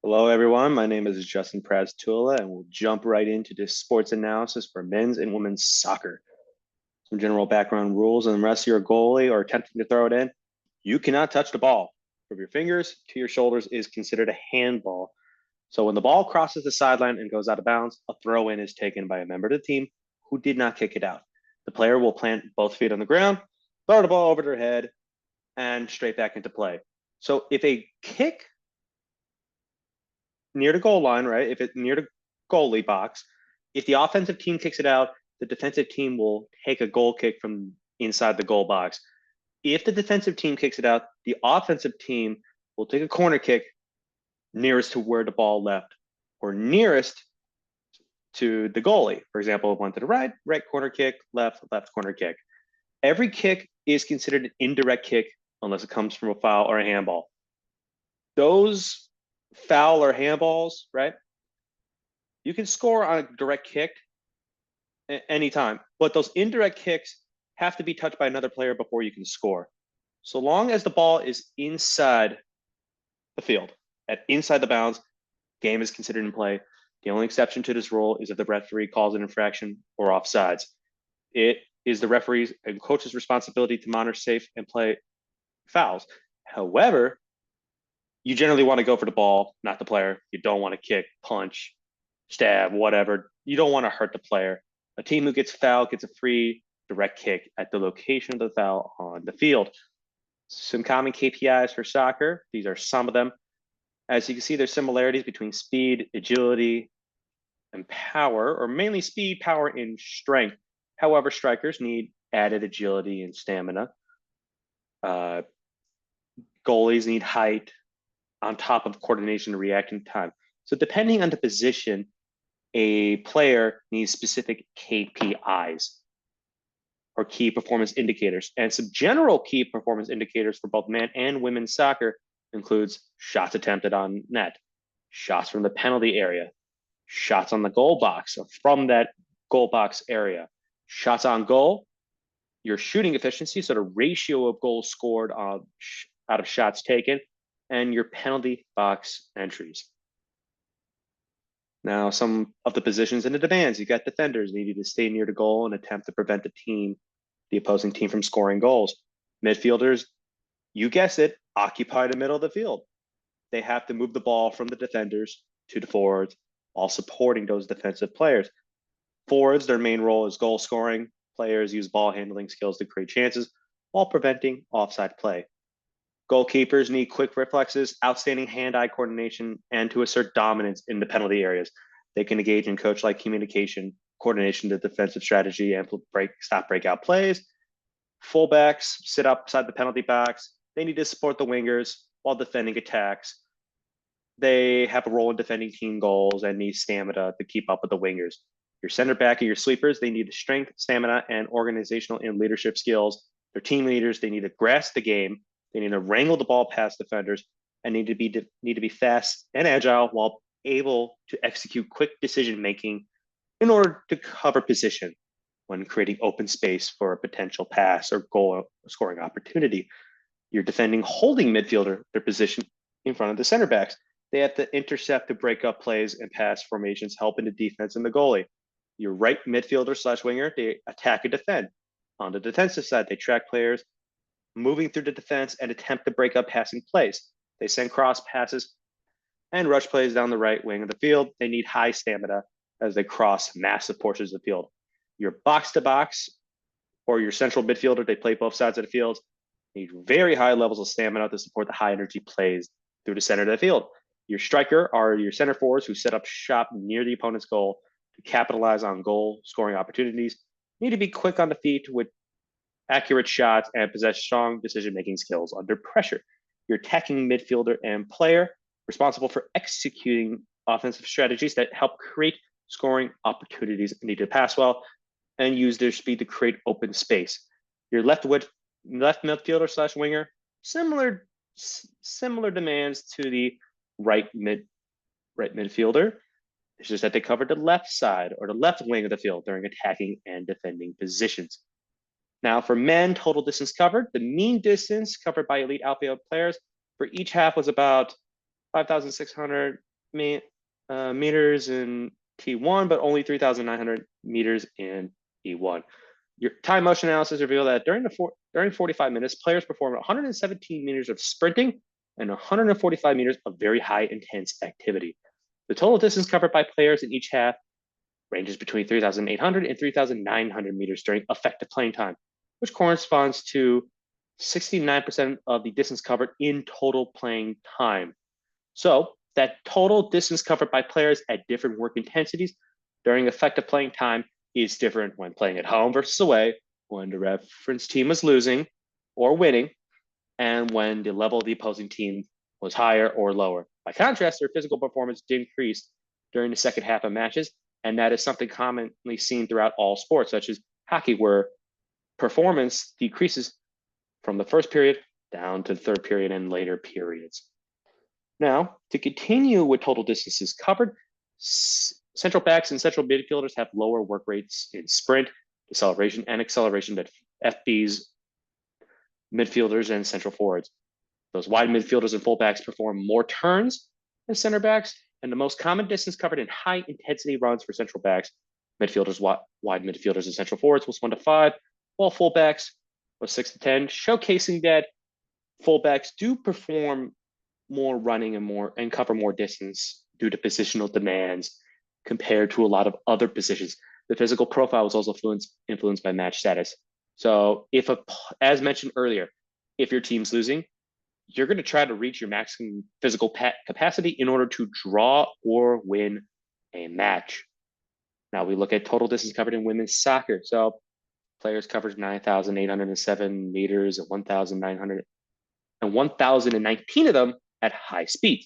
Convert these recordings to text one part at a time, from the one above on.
Hello, everyone. My name is Justin Praztula, and we'll jump right into this sports analysis for men's and women's soccer. Some general background rules, and unless you're a goalie or attempting to throw it in, you cannot touch the ball. From your fingers to your shoulders is considered a handball. So when the ball crosses the sideline and goes out of bounds, a throw in is taken by a member of the team who did not kick it out. The player will plant both feet on the ground, throw the ball over their head, and straight back into play. So if a kick near the goal line, right? If it's near the goalie box, if the offensive team kicks it out, the defensive team will take a goal kick from inside the goal box. If the defensive team kicks it out, the offensive team will take a corner kick nearest to where the ball left or nearest to the goalie. For example, one to the right, right corner kick, left, left corner kick. Every kick is considered an indirect kick unless it comes from a foul or a handball. Those foul or handballs, right? You can score on a direct kick anytime, but those indirect kicks have to be touched by another player before you can score. So long as the ball is inside the field, at inside the bounds, game is considered in play. The only exception to this rule is if the referee calls an infraction or offsides. It is the referee's and coach's responsibility to monitor safe and play fouls. However, you generally want to go for the ball, not the player. You don't want to kick, punch, stab, whatever. You don't want to hurt the player. A team who gets fouled gets a free direct kick at the location of the foul on the field. Some common KPIs for soccer. These are some of them. As you can see, there's similarities between speed, agility, and power, or mainly speed, power, and strength. However, strikers need added agility and stamina. Uh, Goalies need height on top of coordination and reaction time. So depending on the position, a player needs specific KPIs or key performance indicators. And some general key performance indicators for both men and women's soccer includes shots attempted on net, shots from the penalty area, shots on the goal box or from that goal box area, shots on goal, your shooting efficiency, so the ratio of goals scored out of shots taken, and your penalty box entries. Now, some of the positions and the demands, you got defenders needing to stay near the goal and attempt to prevent the opposing team from scoring goals. Midfielders, you guess it, occupy the middle of the field. They have to move the ball from the defenders to the forwards while supporting those defensive players. Forwards, their main role is goal scoring. Players use ball handling skills to create chances while preventing offside play. Goalkeepers need quick reflexes, outstanding hand-eye coordination, and to assert dominance in the penalty areas. They can engage in coach-like communication, coordination to defensive strategy, and stop breakout plays. Fullbacks sit outside the penalty box. They need to support the wingers while defending attacks. They have a role in defending team goals and need stamina to keep up with the wingers. Your center back and your sleepers, they need the strength, stamina, and organizational and leadership skills. They're team leaders. They need to grasp the game. They need to wrangle the ball past defenders and need to be fast and agile while able to execute quick decision making in order to cover position when creating open space for a potential pass or goal scoring opportunity. You're defending holding midfielder, their position in front of the center backs. They have to intercept to break up plays and pass formations, helping the defense and the goalie. Your right midfielder slash winger, they attack and defend. On the defensive side, they track players moving through the defense and attempt to break up passing plays. They send cross passes and rush plays down the right wing of the field. They need high stamina as they cross massive portions of the field. Your box to box or your central midfielder, they play both sides of the field, need very high levels of stamina to support the high energy plays through the center of the field. Your striker are your center forwards who set up shop near the opponent's goal to capitalize on goal scoring opportunities. Need to be quick on the feet with accurate shots and possess strong decision making skills under pressure. Your attacking midfielder and player responsible for executing offensive strategies that help create scoring opportunities, need to pass well and use their speed to create open space. Your left midfielder slash winger, similar demands to the right midfielder. It's just that they cover the left side or the left wing of the field during attacking and defending positions. Now, for men, total distance covered, the mean distance covered by elite outfield players for each half was about 5,600 meters in T1, but only 3,900 meters in E1. Your time motion analysis revealed that during 45 minutes, players performed 117 meters of sprinting and 145 meters of very high intense activity. The total distance covered by players in each half ranges between 3,800 and 3,900 meters during effective playing time, which corresponds to 69% of the distance covered in total playing time. So that total distance covered by players at different work intensities during effective playing time is different when playing at home versus away, when the reference team was losing or winning, and when the level of the opposing team was higher or lower. By contrast, their physical performance decreased during the second half of matches, and that is something commonly seen throughout all sports, such as hockey, where performance decreases from the first period down to the third period and later periods. Now, to continue with total distances covered, central backs and central midfielders have lower work rates in sprint, deceleration, and acceleration than FBs, midfielders, and central forwards. Those wide midfielders and fullbacks perform more turns than center backs, and the most common distance covered in high intensity runs for central backs, midfielders, wide midfielders, and central forwards was 1 to 5, while fullbacks was 6 to 10, showcasing that fullbacks do perform more running and cover more distance due to positional demands compared to a lot of other positions. The physical profile was also influenced by match status. So as mentioned earlier, if your team's losing, you're going to try to reach your maximum physical capacity in order to draw or win a match. Now we look at total distance covered in women's soccer. So players covered 9,807 meters and 1,900 and 1,019 of them at high speed,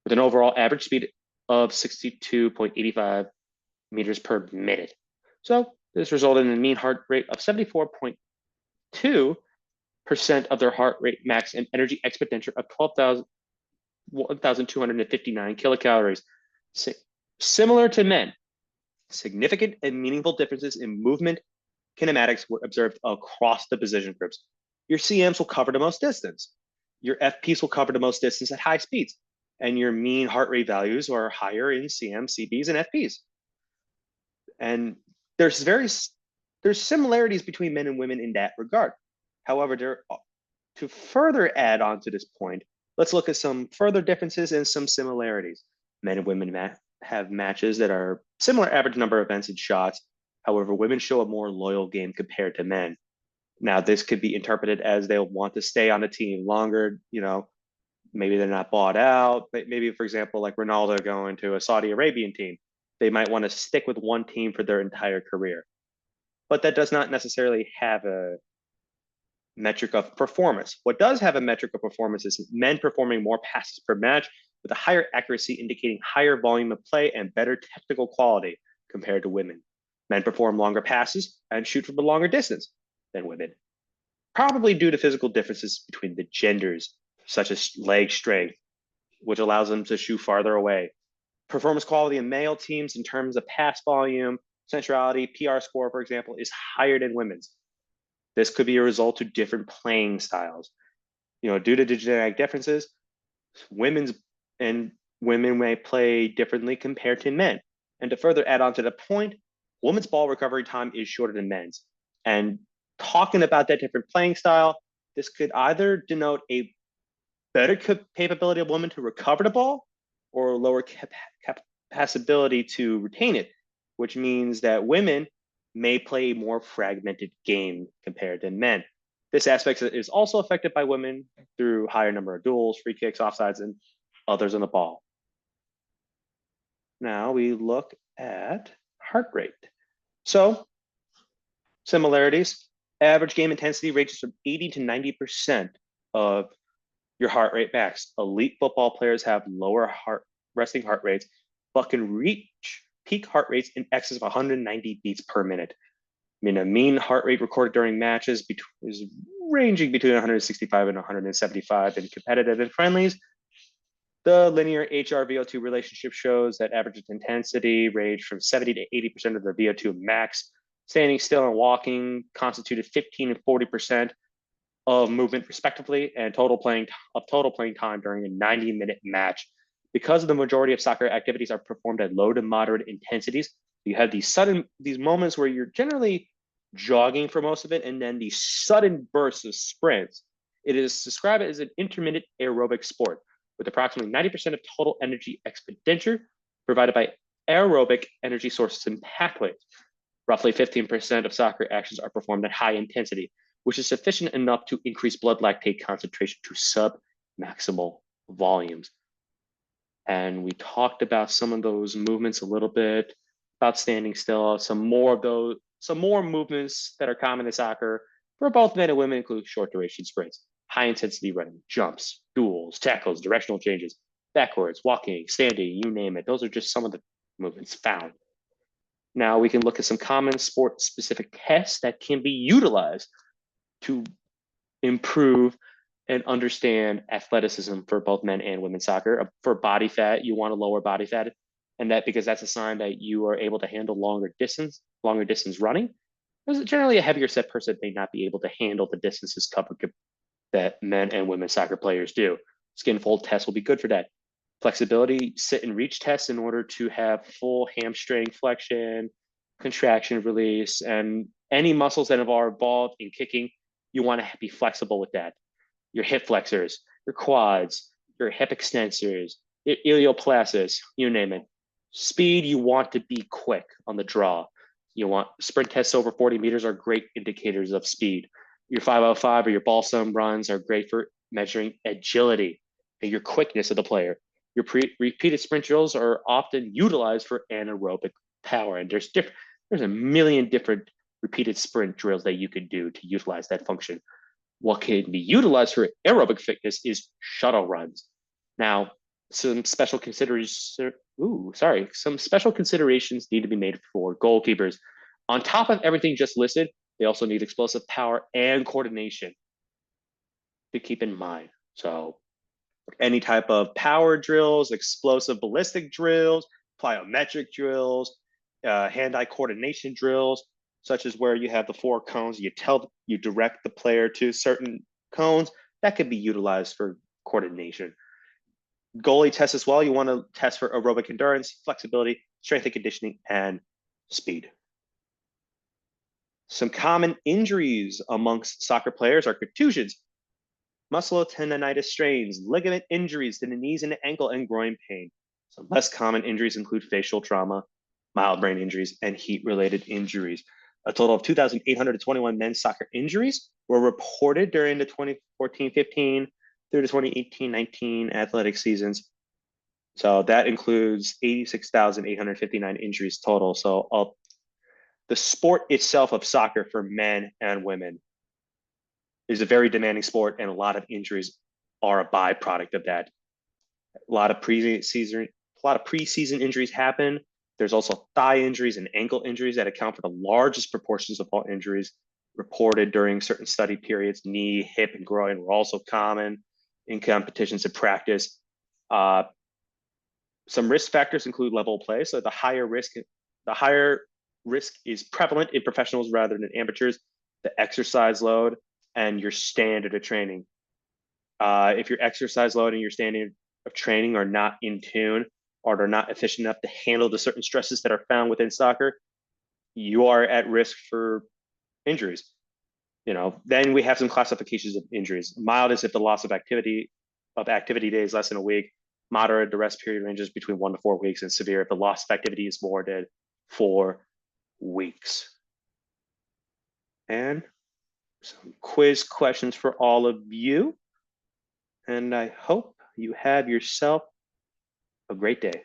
with an overall average speed of 62.85 meters per minute. So this resulted in a mean heart rate of 74.2% of their heart rate max and energy expenditure of 1,259 kilocalories. Similar to men, significant and meaningful differences in movement kinematics were observed across the position groups. Your CMs will cover the most distance. Your FPs will cover the most distance at high speeds, and your mean heart rate values are higher in CMs, CBs, and FPs. And there's similarities between men and women in that regard. However, to further add on to this point, let's look at some further differences and some similarities. Men and women have matches that are similar average number of events and shots. However, women show a more loyal game compared to men. Now, this could be interpreted as they'll want to stay on the team longer. Maybe they're not bought out. Maybe, for example, like Ronaldo going to a Saudi Arabian team, they might want to stick with one team for their entire career. But that does not necessarily have a metric of performance. What does have a metric of performance is men performing more passes per match with a higher accuracy, indicating higher volume of play and better technical quality compared to women. Men perform longer passes and shoot from a longer distance than women, probably due to physical differences between the genders, such as leg strength, which allows them to shoot farther away. Performance quality in male teams in terms of pass volume, centrality, PR score, for example, is higher than women's. This could be a result to different playing styles. Due to genetic differences, women may play differently compared to men. And to further add on to the point, women's ball recovery time is shorter than men's. And talking about that different playing style, this could either denote a better capability of women to recover the ball or lower capacity to retain it, which means that women may play a more fragmented game compared to men. This aspect is also affected by women through higher number of duels, free kicks, offsides, and others on the ball. Now we look at heart rate. So similarities, average game intensity ranges from 80 to 90% of your heart rate max. Elite football players have lower resting heart rates, but can reach peak heart rates in excess of 190 beats per minute. A mean heart rate recorded during matches is ranging between 165 and 175 in competitive and friendlies. The linear HRVO2 relationship shows that average intensity ranged from 70 to 80% of the VO2 max. Standing still and walking constituted 15 and 40% of movement respectively, and total playing time during a 90-minute match Because the majority of soccer activities are performed at low to moderate intensities, you have these moments where you're generally jogging for most of it, and then these sudden bursts of sprints. It is described as an intermittent aerobic sport with approximately 90% of total energy expenditure provided by aerobic energy sources and pathways. Roughly 15% of soccer actions are performed at high intensity, which is sufficient enough to increase blood lactate concentration to sub-maximal volumes. And we talked about some of those movements a little bit, about standing still, some more movements that are common in soccer for both men and women include short duration sprints, high intensity running, jumps, duels, tackles, directional changes, backwards, walking, standing, you name it. Those are just some of the movements found. Now we can look at some common sport specific tests that can be utilized to improve and understand athleticism for both men and women's soccer. For body fat, you want to lower body fat, and that because that's a sign that you are able to handle longer distance running. Because generally, a heavier set person may not be able to handle the distances covered that men and women soccer players do. Skin fold tests will be good for that. Flexibility, sit and reach tests in order to have full hamstring flexion, contraction release, and any muscles that are involved in kicking, you want to be flexible with that. Your hip flexors, your quads, your hip extensors, your ilioplastus, you name it. Speed, you want to be quick on the draw. You want sprint tests over 40 meters are great indicators of speed. Your 505 or your balsam runs are great for measuring agility and your quickness of the player. Your repeated sprint drills are often utilized for anaerobic power, and there's a million different repeated sprint drills that you could do to utilize that function. What can be utilized for aerobic fitness is shuttle runs. Now, some special considerations need to be made for goalkeepers. On top of everything just listed, they also need explosive power and coordination to keep in mind. So any type of power drills, explosive ballistic drills, plyometric drills, hand-eye coordination drills, such as where you have the 4 cones, you direct the player to certain cones, that could be utilized for coordination. Goalie tests as well. You want to test for aerobic endurance, flexibility, strength and conditioning, and speed. Some common injuries amongst soccer players are contusions, musculotendinitis strains, ligament injuries to the knees and the ankle, and groin pain. Some less common injuries include facial trauma, mild brain injuries, and heat-related injuries. A total of 2,821 men's soccer injuries were reported during the 2014-15 through the 2018-19 athletic seasons. So that includes 86,859 injuries total. So the sport itself of soccer for men and women is a very demanding sport, and a lot of injuries are a byproduct of that. A lot of preseason injuries happen. There's also thigh injuries and ankle injuries that account for the largest proportions of all injuries reported during certain study periods. Knee, hip, and groin were also common in competitions and practice. Some risk factors include level of play. So the higher risk is prevalent in professionals rather than amateurs, the exercise load, and your standard of training. If your exercise load and your standard of training are not in tune or are not efficient enough to handle the certain stresses that are found within soccer, you are at risk for injuries. Then we have some classifications of injuries. Mild is if the loss of activity days less than a week. Moderate, the rest period ranges between 1 to 4 weeks, and severe if the loss of activity is more than 4 weeks. And some quiz questions for all of you. And I hope you have yourself a great day.